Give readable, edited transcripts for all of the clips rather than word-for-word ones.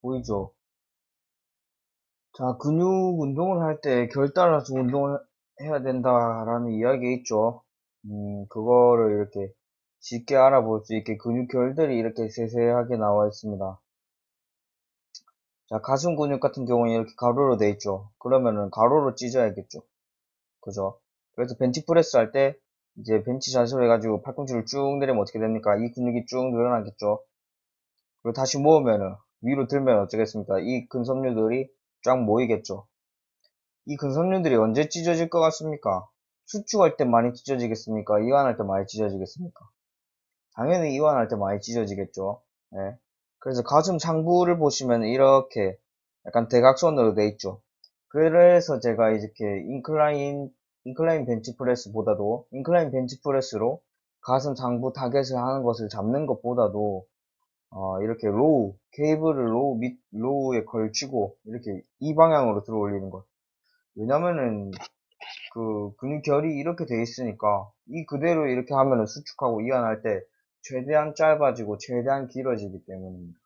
보이죠? 자, 근육 운동을 할 때 결 따라서 운동을 해야 된다라는 이야기 있죠. 그거를 이렇게 쉽게 알아볼 수 있게 근육 결들이 이렇게 세세하게 나와 있습니다. 자, 가슴 근육 같은 경우는 이렇게 가로로 돼 있죠. 그러면은 가로로 찢어야겠죠. 그죠? 그래서 벤치프레스 할 때 이제 벤치 자세로 해가지고 팔꿈치를 쭉 내리면 어떻게 됩니까? 이 근육이 쭉 늘어나겠죠. 그리고 다시 모으면은 위로 들면 어쩌겠습니까? 이 근섬유들이 쫙 모이겠죠. 이 근섬유들이 언제 찢어질 것 같습니까? 수축할 때 많이 찢어지겠습니까? 이완할 때 많이 찢어지겠습니까? 당연히 이완할 때 많이 찢어지겠죠. 네. 그래서 가슴 상부를 보시면 이렇게 약간 대각선으로 돼 있죠. 그래서 제가 이렇게 인클라인 벤치프레스보다도 인클라인 벤치프레스로 가슴 상부 타겟을 하는 것을 잡는 것보다도 이렇게 케이블을 로우에 걸치고 이렇게 이 방향으로 들어 올리는 것. 왜냐면은 그 근육결이 이렇게 돼 있으니까 이 그대로 이렇게 하면은 수축하고 이완할 때 최대한 짧아지고 최대한 길어지기 때문입니다.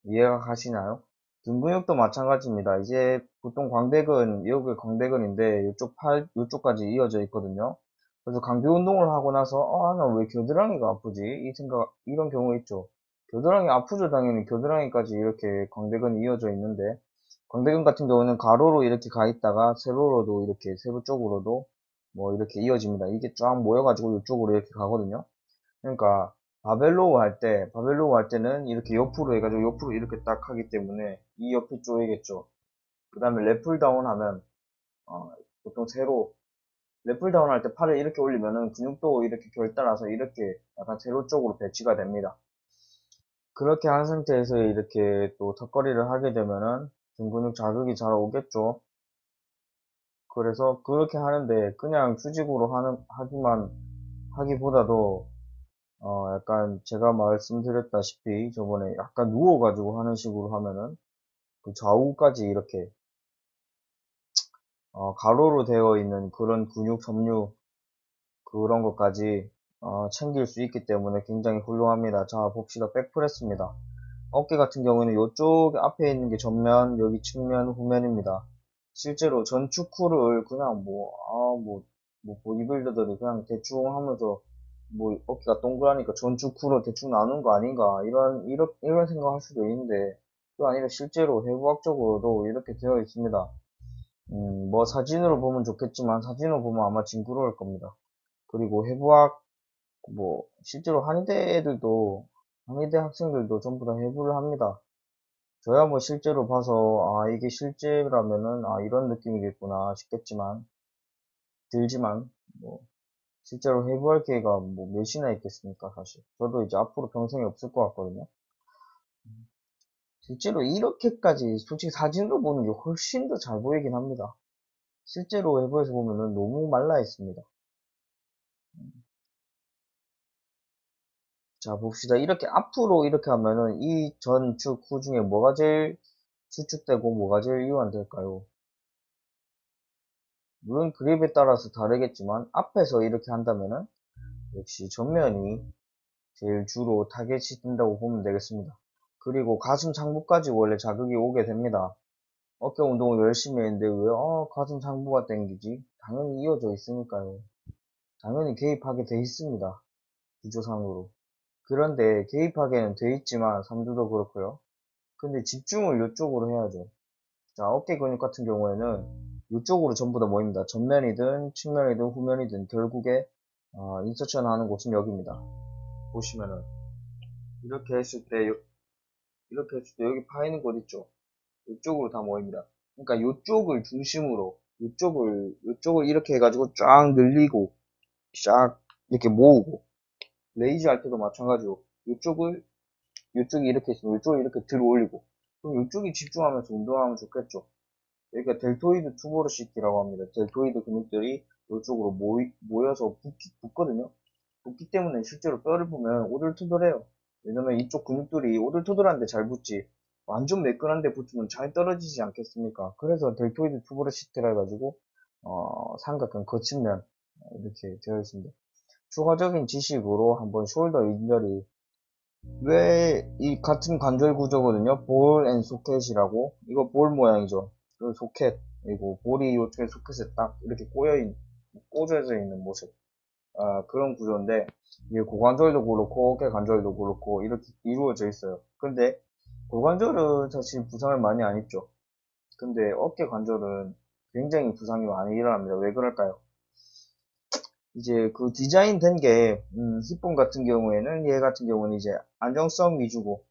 이해가 가시나요? 등 근육도 마찬가지입니다. 이제 보통 광대근, 여기 광대근인데 이쪽 팔, 이쪽까지 이어져 있거든요. 그래서 강도 운동을 하고 나서 나 왜 겨드랑이가 아프지? 이 생각, 이런 경우 있죠. 겨드랑이 아프죠, 당연히. 겨드랑이까지 이렇게 광대근이 이어져 있는데 광대근 같은 경우는 가로로 이렇게 가 있다가 세로로도 이렇게 세로 쪽으로도 뭐 이렇게 이어집니다. 이게 쫙 모여가지고 이쪽으로 이렇게 가거든요. 그러니까 바벨로우 할 때는 이렇게 옆으로 해가지고 옆으로 이렇게 딱 하기 때문에 이 옆이 쪼이겠죠. 그 다음에 랩풀다운 하면 보통 세로 랩풀다운 할 때 팔을 이렇게 올리면은 근육도 이렇게 결 따라서 이렇게 약간 세로 쪽으로 배치가 됩니다. 그렇게 한 상태에서 이렇게 또 턱걸이를 하게 되면은 등 근육 자극이 잘 오겠죠. 그래서 그렇게 하는데 그냥 수직으로 하기만 하기보다도 약간 제가 말씀드렸다시피 저번에 약간 누워가지고 하는 식으로 하면은 그 좌우까지 이렇게 가로로 되어 있는 그런 근육 섬유 그런 것까지 챙길 수 있기 때문에 굉장히 훌륭합니다. 자, 봅시다. 백프레스입니다. 어깨 같은 경우에는 이쪽 앞에 있는 게 전면, 여기 측면, 후면입니다. 실제로 전축후를 그냥 보디빌더들이 그냥 대충 하면서 어깨가 동그라니까 전축후로 대충 나눈 거 아닌가 이런 생각할 수도 있는데 또 아니라 실제로 해부학적으로도 이렇게 되어 있습니다. 뭐 사진으로 보면 좋겠지만 사진으로 보면 아마 징그러울 겁니다. 그리고 해부학 실제로 한의대 학생들도 전부 다 해부를 합니다. 저야 뭐 실제로 봐서 이게 실제라면은 이런 느낌이겠구나 싶겠지만 들지만 뭐 실제로 해부할 기회가 뭐 몇이나 있겠습니까 사실. 저도 이제 앞으로 평생에 없을 것 같거든요. 실제로 이렇게까지 솔직히 사진으로 보는 게 훨씬 더 잘 보이긴 합니다. 실제로 해부에서 보면은 너무 말라 있습니다. 자 봅시다. 이렇게 앞으로 이렇게 하면은 이 전축 후 중에 뭐가 제일 수축되고 뭐가 제일 이완될까요? 물론 그립에 따라서 다르겠지만 앞에서 이렇게 한다면은 역시 전면이 제일 주로 타겟이 뜬다고 보면 되겠습니다. 그리고 가슴 상부까지 원래 자극이 오게 됩니다. 어깨 운동을 열심히 했는데 왜 가슴 상부가 땡기지? 당연히 이어져 있으니까요. 당연히 개입하게 돼 있습니다. 구조상으로. 그런데 개입하게는 돼 있지만 삼두도 그렇고요. 근데 집중을 이쪽으로 해야죠. 자, 어깨 근육 같은 경우에는 이쪽으로 전부 다 모입니다. 전면이든 측면이든 후면이든 결국에 인서션 하는 곳은 여기입니다. 보시면은 이렇게 했을 때 이렇게 했을 때 여기 파이는 곳 있죠. 이쪽으로 다 모입니다. 그러니까 이쪽을 중심으로 이쪽을 이렇게 해가지고 쫙 늘리고 쫙 이렇게 모으고 레이즈 할 때도 마찬가지로 이쪽이 이렇게 있으면 이쪽을 이렇게 들어 올리고 그럼 이쪽이 집중하면서 운동하면 좋겠죠. 여기가 델토이드 투보르시티라고 합니다. 델토이드 근육들이 이쪽으로 모여서 붙거든요. 붙기 때문에 실제로 뼈를 보면 오돌토돌해요. 왜냐면 이쪽 근육들이 오돌토돌한데 잘 붙지 완전 매끈한데 붙으면 잘 떨어지지 않겠습니까? 그래서 델토이드 투보르시티라 해가지고 삼각형 거친 면 이렇게 되어 있습니다. 추가적인 지식으로 한번 숄더 인절이 왜 이 같은 관절 구조거든요. 볼 앤 소켓이라고. 이거 볼 모양이죠. 그 소켓이고 볼이 이쪽에 소켓에 딱 이렇게 꽂혀져 있는 모습. 아, 그런 구조인데 이게 고관절도 그렇고 어깨 관절도 그렇고 이렇게 이루어져 있어요. 근데 고관절은 사실 부상을 많이 안 입죠. 근데 어깨 관절은 굉장히 부상이 많이 일어납니다. 왜 그럴까요? 이제 그 디자인 된 게, 힙본 같은 경우에는 얘 같은 경우는 이제 안정성 위주고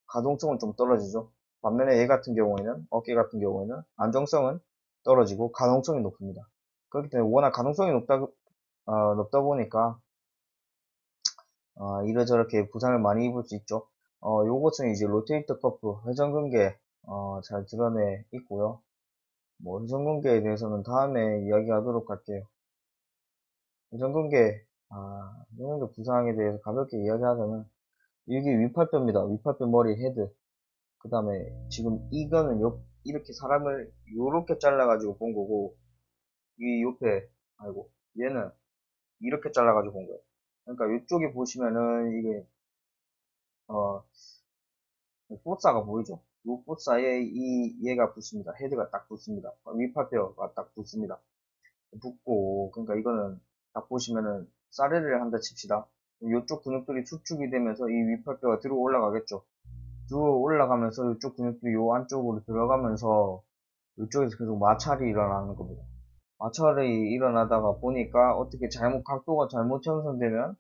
가동성은 좀 떨어지죠. 반면에 얘 같은 경우에는, 어깨 같은 경우에는 안정성은 떨어지고 가동성이 높습니다. 그렇기 때문에 워낙 가동성이 높다 보니까, 이래저렇게 부상을 많이 입을 수 있죠. 요것은 이제 로테이터 커프, 회전근개, 잘 드러내 있고요. 뭐, 회전근개에 대해서는 다음에 이야기하도록 할게요. 회전근개, 회전근개 부상에 대해서 가볍게 이야기하자면, 이게 위팔뼈입니다. 위팔뼈 머리 헤드. 그 다음에 지금 이거는 이렇게 사람을 요렇게 잘라가지고 본 거고, 이 옆에, 아이고, 얘는 이렇게 잘라가지고 본 거예요. 그러니까 이쪽에 보시면은 이게, 어, 포사가 보이죠? 요 포사에 얘가 붙습니다. 헤드가 딱 붙습니다. 위팔뼈가 딱 붙습니다. 붙고, 그러니까 이거는 딱 보시면은 사례를 한다 칩시다. 이쪽 근육들이 수축이 되면서 이 위팔뼈가 들어 올라가겠죠. 들어 올라가면서 이쪽 근육들이 요 안쪽으로 들어가면서 이쪽에서 계속 마찰이 일어나는 겁니다. 마찰이 일어나다가 보니까 어떻게 각도가 잘못 형성되면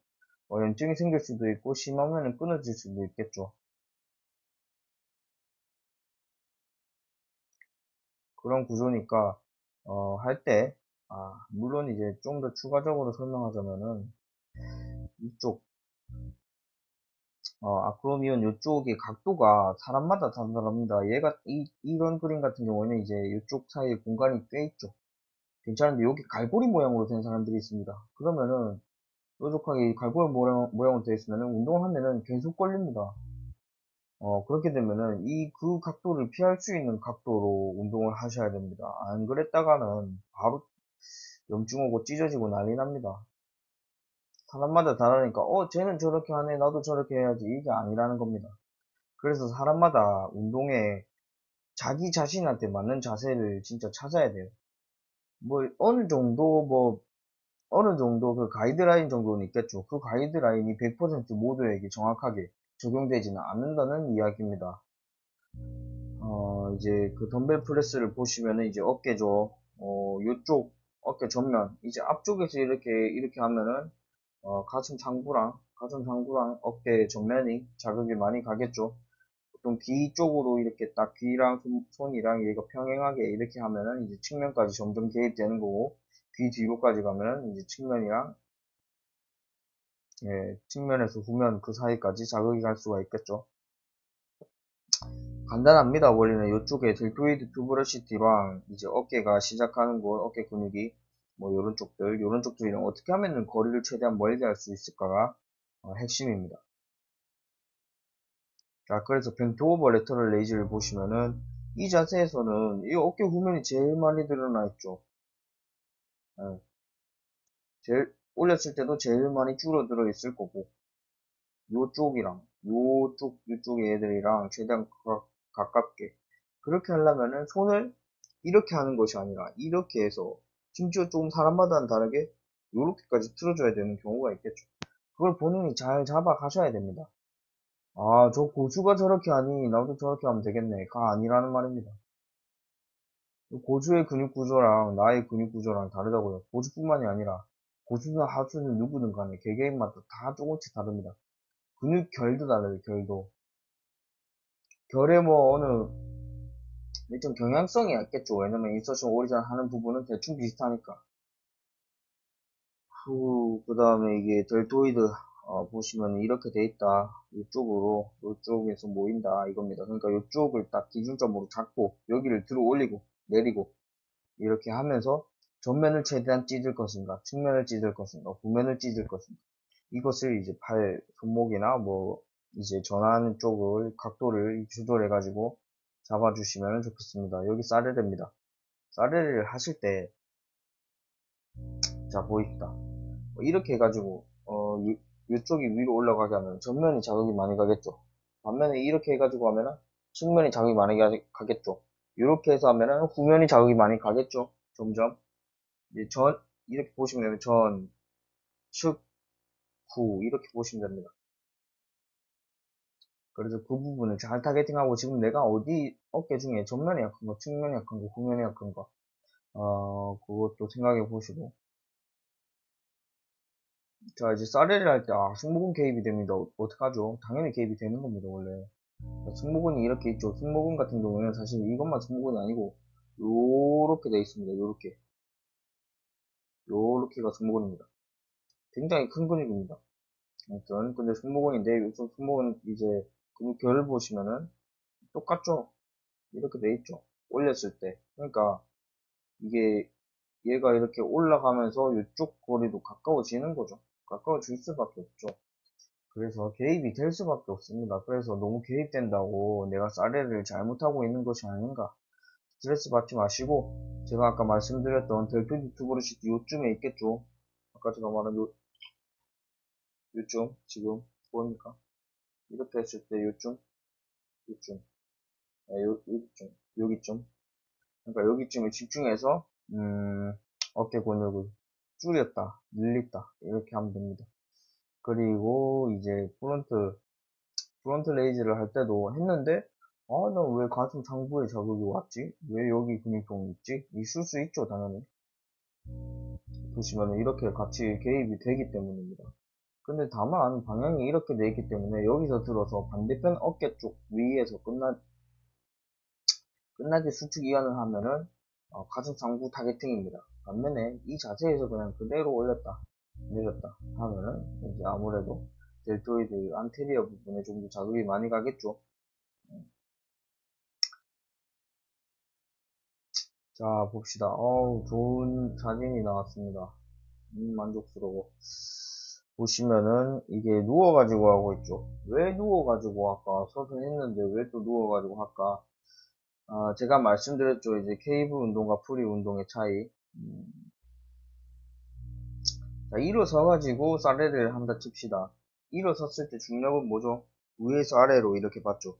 염증이 생길 수도 있고 심하면 끊어질 수도 있겠죠. 그런 구조니까 할 때, 물론 이제 좀 더 추가적으로 설명하자면은 이쪽 아크로미온 이쪽의 각도가 사람마다 다릅니다. 이런 그림 같은 경우에는 이제 이쪽 사이에 공간이 꽤 있죠. 괜찮은데 여기 갈고리 모양으로 된 사람들이 있습니다. 그러면은 뾰족하게 갈고리 모양으로 되어 있으면은 운동을 하면은 계속 걸립니다. 그렇게 되면은 그 각도를 피할 수 있는 각도로 운동을 하셔야 됩니다. 안 그랬다가는 바로 염증 오고 찢어지고 난리 납니다. 사람마다 다르니까, 쟤는 저렇게 하네, 나도 저렇게 해야지. 이게 아니라는 겁니다. 그래서 사람마다 운동에 자기 자신한테 맞는 자세를 진짜 찾아야 돼요. 뭐, 어느 정도 그 가이드라인 정도는 있겠죠. 그 가이드라인이 100% 모두에게 정확하게 적용되지는 않는다는 이야기입니다. 이제 그 덤벨 프레스를 보시면은 이제 어깨죠. 요쪽 어깨 전면, 이제 앞쪽에서 이렇게 하면은, 가슴 상부랑 어깨 전면이 자극이 많이 가겠죠. 보통 귀 쪽으로 이렇게 딱 귀랑 손이랑 얘가 평행하게 이렇게 하면은 이제 측면까지 점점 개입되는 거고, 귀 뒤로까지 가면은 이제 측면에서 후면 그 사이까지 자극이 갈 수가 있겠죠. 간단합니다. 원리는 이쪽에 델토이드 투브러시티랑 이제 어깨가 시작하는 곳, 어깨 근육이 뭐 요런 쪽들이랑 어떻게 하면 거리를 최대한 멀게 할 수 있을까가 핵심입니다. 자, 그래서 벤트 오버 레터럴 레이즈를 보시면은 이 자세에서는 이 어깨 후면이 제일 많이 드러나 있죠. 예, 제일 올렸을 때도 제일 많이 줄어들어 있을 거고 요쪽이랑 요쪽의 애들이랑 최대한 가깝게 그렇게 하려면은 손을 이렇게 하는 것이 아니라 이렇게 해서 심지어 조금 사람마다는 다르게 요렇게까지 틀어줘야 되는 경우가 있겠죠. 그걸 본인이 잘 잡아 가셔야 됩니다. 저 고수가 저렇게 하니 나도 저렇게 하면 되겠네가 아니라는 말입니다. 고수의 근육 구조랑 나의 근육 구조랑 다르다고요. 고수뿐만이 아니라 고수나 하수는 누구든 간에 개개인마다 다 조금씩 다릅니다. 근육 결도 다르요, 결도. 결에 뭐 어느 좀 경향성이 있겠죠. 왜냐면 인서션 오리전 하는 부분은 대충 비슷하니까. 그 다음에 이게 델토이드 보시면 이렇게 돼 있다. 이쪽에서 모인다 이겁니다. 그러니까 이쪽을 딱 기준점으로 잡고 여기를 들어 올리고 내리고 이렇게 하면서 전면을 최대한 찢을 것인가, 측면을 찢을 것인가, 후면을 찢을 것인가. 이것을 이제 손목이나 뭐 이제 전하는 쪽을 각도를 조절해가지고 잡아주시면 좋겠습니다. 여기 사레레입니다. 사레레를 하실 때, 자 보입시다. 이렇게 해가지고 이쪽이 위로 올라가게 하면 전면이 자극이 많이 가겠죠. 반면에 이렇게 해가지고 하면은 측면이 자극이 많이 가겠죠. 이렇게 해서 하면은 후면이 자극이 많이 가겠죠. 점점. 이제 이렇게 보시면 되면 측, 후, 이렇게 보시면 됩니다. 그래서 그 부분을 잘 타겟팅하고 지금 내가 어디 어깨 중에 전면이 약한 거, 측면이 약한 거, 후면이 약한 거, 그것도 생각해 보시고. 자, 이제 쌀레를 할 때, 승모근 개입이 됩니다. 어떡하죠? 당연히 개입이 되는 겁니다, 원래. 승모근이 이렇게 있죠. 승모근 같은 경우에는 사실 이것만 승모근이 아니고, 요렇게 돼 있습니다. 요렇게. 요렇게가 승모근입니다. 굉장히 큰 근육입니다. 아무튼, 근데 승모근인데, 요즘 승모근 이제 근육결을 보시면은 똑같죠? 이렇게 돼 있죠. 올렸을 때. 그러니까, 이게, 얘가 이렇게 올라가면서 이쪽 거리도 가까워지는 거죠. 가까워질 수밖에 없죠. 그래서 개입이 될 수밖에 없습니다. 그래서 너무 개입된다고 내가 쌀레를 잘못하고 있는 것이 아닌가. 스트레스 받지 마시고, 제가 아까 말씀드렸던 델토 유튜브르시티 요쯤에 있겠죠. 아까 제가 말한 요쯤, 지금, 보입니까? 이렇게 했을 때 요쯤, 네, 여기쯤. 그러니까 여기쯤에 집중해서, 어깨 근육을 줄였다, 늘렸다, 이렇게 하면 됩니다. 그리고 이제 프론트 레이즈를 할 때도 했는데, 나 왜 가슴 상부에 자극이 왔지? 왜 여기 근육통이 있지? 있을 수 있죠, 당연히. 보시면 이렇게 같이 개입이 되기 때문입니다. 근데 다만 방향이 이렇게 돼 있기 때문에 여기서 들어서 반대편 어깨 쪽 위에서 끝나게 수축 이완을 하면은 가슴 상부 타겟팅입니다. 반면에 이 자세에서 그냥 그대로 올렸다 내렸다 하면은 이제 아무래도 델토이드 안테리어 부분에 좀 더 자극이 많이 가겠죠. 자, 봅시다. 좋은 사진이 나왔습니다. 만족스러워. 보시면은, 이게 누워가지고 하고 있죠. 왜 누워가지고 할까? 서서 했는데 왜 또 누워가지고 할까? 제가 말씀드렸죠. 이제 케이블 운동과 프리 운동의 차이. 자, 일어서가지고 쌀레를 한다 칩시다. 일어섰을 때 중력은 뭐죠? 위에서 아래로 이렇게 받죠.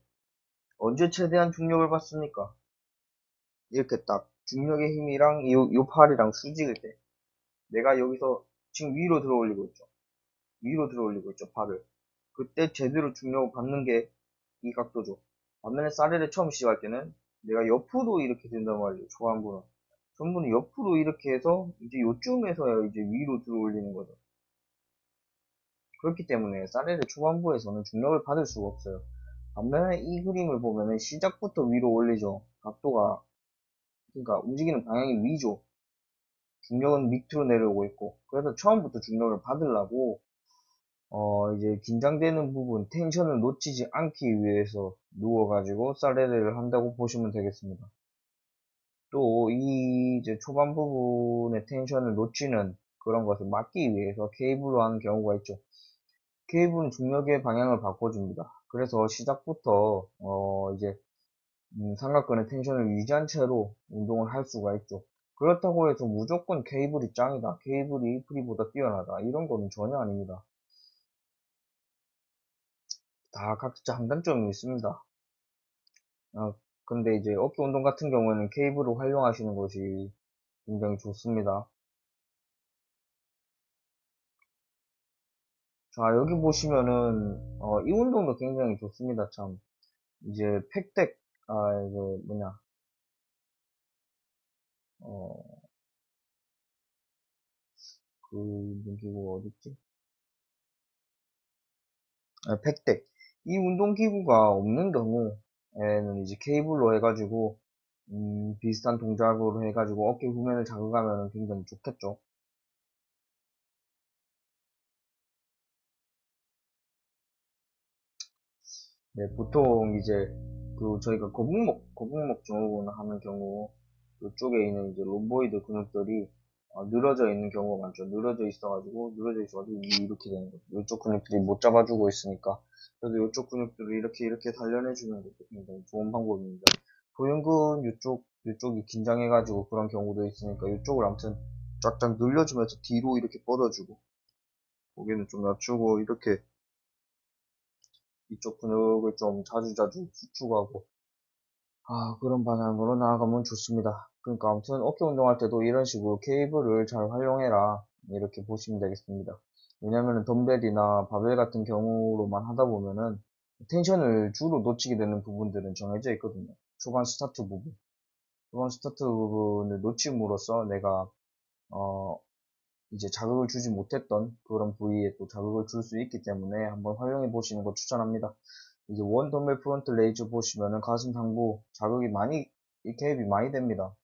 언제 최대한 중력을 받습니까? 이렇게 딱 중력의 힘이랑 요 팔이랑 수직일 때 내가 여기서 지금 위로 들어 올리고 있죠. 위로 들어 올리고 있죠, 팔을. 그때 제대로 중력을 받는 게 이 각도죠. 반면에 쌀레를 처음 시작할 때는 내가 옆으로 이렇게 된단 말이에요, 초반부는. 전부는 옆으로 이렇게 해서 이제 요쯤에서야 이제 위로 들어 올리는 거죠. 그렇기 때문에 쌀레를 초반부에서는 중력을 받을 수가 없어요. 반면에 이 그림을 보면은 시작부터 위로 올리죠. 각도가, 그러니까 움직이는 방향이 위죠. 중력은 밑으로 내려오고 있고. 그래서 처음부터 중력을 받으려고 이제 긴장되는 부분, 텐션을 놓치지 않기 위해서 누워가지고 쌀레를 한다고 보시면 되겠습니다. 또, 이제 초반 부분의 텐션을 놓치는 그런 것을 막기 위해서 케이블로 하는 경우가 있죠. 케이블은 중력의 방향을 바꿔줍니다. 그래서 시작부터, 이제, 삼각근의 텐션을 유지한 채로 운동을 할 수가 있죠. 그렇다고 해서 무조건 케이블이 짱이다. 케이블이 프리보다 뛰어나다. 이런 거는 전혀 아닙니다. 다 각자 장단점이 있습니다. 근데 이제 어깨 운동 같은 경우에는 케이블을 활용하시는 것이 굉장히 좋습니다. 자, 여기 보시면은, 이 운동도 굉장히 좋습니다, 참. 이제 팩덱, 이거 뭐냐, 어, 그 운동기구가 어딨지? 팩덱. 이 운동기구가 없는 경우에는 이제 케이블로 해가지고, 비슷한 동작으로 해가지고 어깨 후면을 자극하면 굉장히 좋겠죠. 네, 보통 이제 저희가 거북목 증후군 하는 경우 그쪽에 있는 이제 롬보이드 근육들이 늘어져 있는 경우가 많죠. 늘어져 있어가지고 이렇게 되는 거죠. 이쪽 근육들이 못 잡아주고 있으니까. 그래서 이쪽 근육들을 이렇게 단련해주는 것도 굉장히 좋은 방법입니다. 보형근 이쪽이 긴장해가지고 그런 경우도 있으니까 이쪽을 아무튼 쫙쫙 늘려주면서 뒤로 이렇게 뻗어주고 고개는 좀 낮추고, 이렇게 이쪽 근육을 좀 자주자주 수축하고, 그런 방향으로 나아가면 좋습니다. 그러니까 아무튼 어깨 운동할 때도 이런 식으로 케이블을 잘 활용해라. 이렇게 보시면 되겠습니다. 왜냐면은 덤벨이나 바벨 같은 경우로만 하다 보면은 텐션을 주로 놓치게 되는 부분들은 정해져 있거든요. 초반 스타트 부분. 초반 스타트 부분을 놓침으로써 내가, 어, 이제 자극을 주지 못했던 그런 부위에 또 자극을 줄 수 있기 때문에 한번 활용해 보시는 거 추천합니다. 이제 원 덤벨 프론트 레이즈 보시면은 가슴 상부 자극이 많이, 이 개입이 많이 됩니다.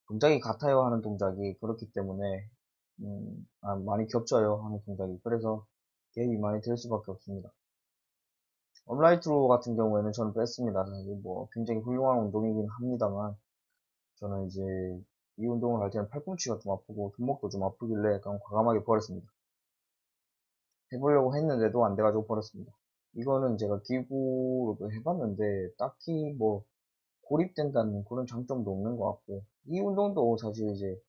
동작이 같아요 하는 동작이 그렇기 때문에, 많이 겹쳐요 하는 동작이. 그래서 개입이 많이 될 수밖에 없습니다. 업라이트로 같은 경우에는 저는 뺐습니다. 사실 뭐 굉장히 훌륭한 운동이긴 합니다만, 저는 이제 이 운동을 할 때는 팔꿈치가 좀 아프고 손목도 좀 아프길래 약간 과감하게 버렸습니다. 해보려고 했는데도 안 돼가지고 버렸습니다. 이거는 제가 기구로도 해봤는데 딱히 뭐 고립된다는 그런 장점도 없는 것 같고, 이 운동도 사실 이제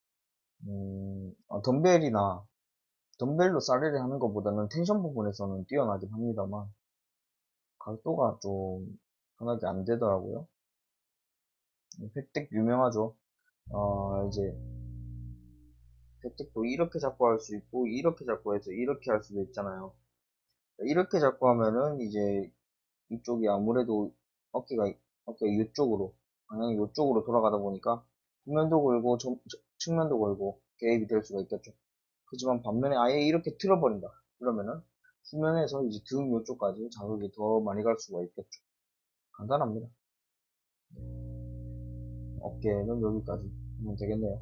덤벨이나 덤벨로 사례를 하는 것보다는 텐션 부분에서는 뛰어나긴 합니다만 각도가 좀 편하게 안 되더라고요. 팩덱 유명하죠. 이제 팩덱도 이렇게 잡고 할 수 있고 이렇게 잡고 해서 이렇게 할 수도 있잖아요. 이렇게 잡고 하면은 이제 이쪽이 아무래도 어깨가 어깨가 이쪽으로 방향이 이쪽으로 돌아가다 보니까 후면도 걸고 측면도 걸고 개입이 될 수가 있겠죠. 하지만 반면에 아예 이렇게 틀어버린다. 그러면은 후면에서 이제 등 이쪽까지 자극이 더 많이 갈 수가 있겠죠. 간단합니다. 어깨는 여기까지 하면 되겠네요.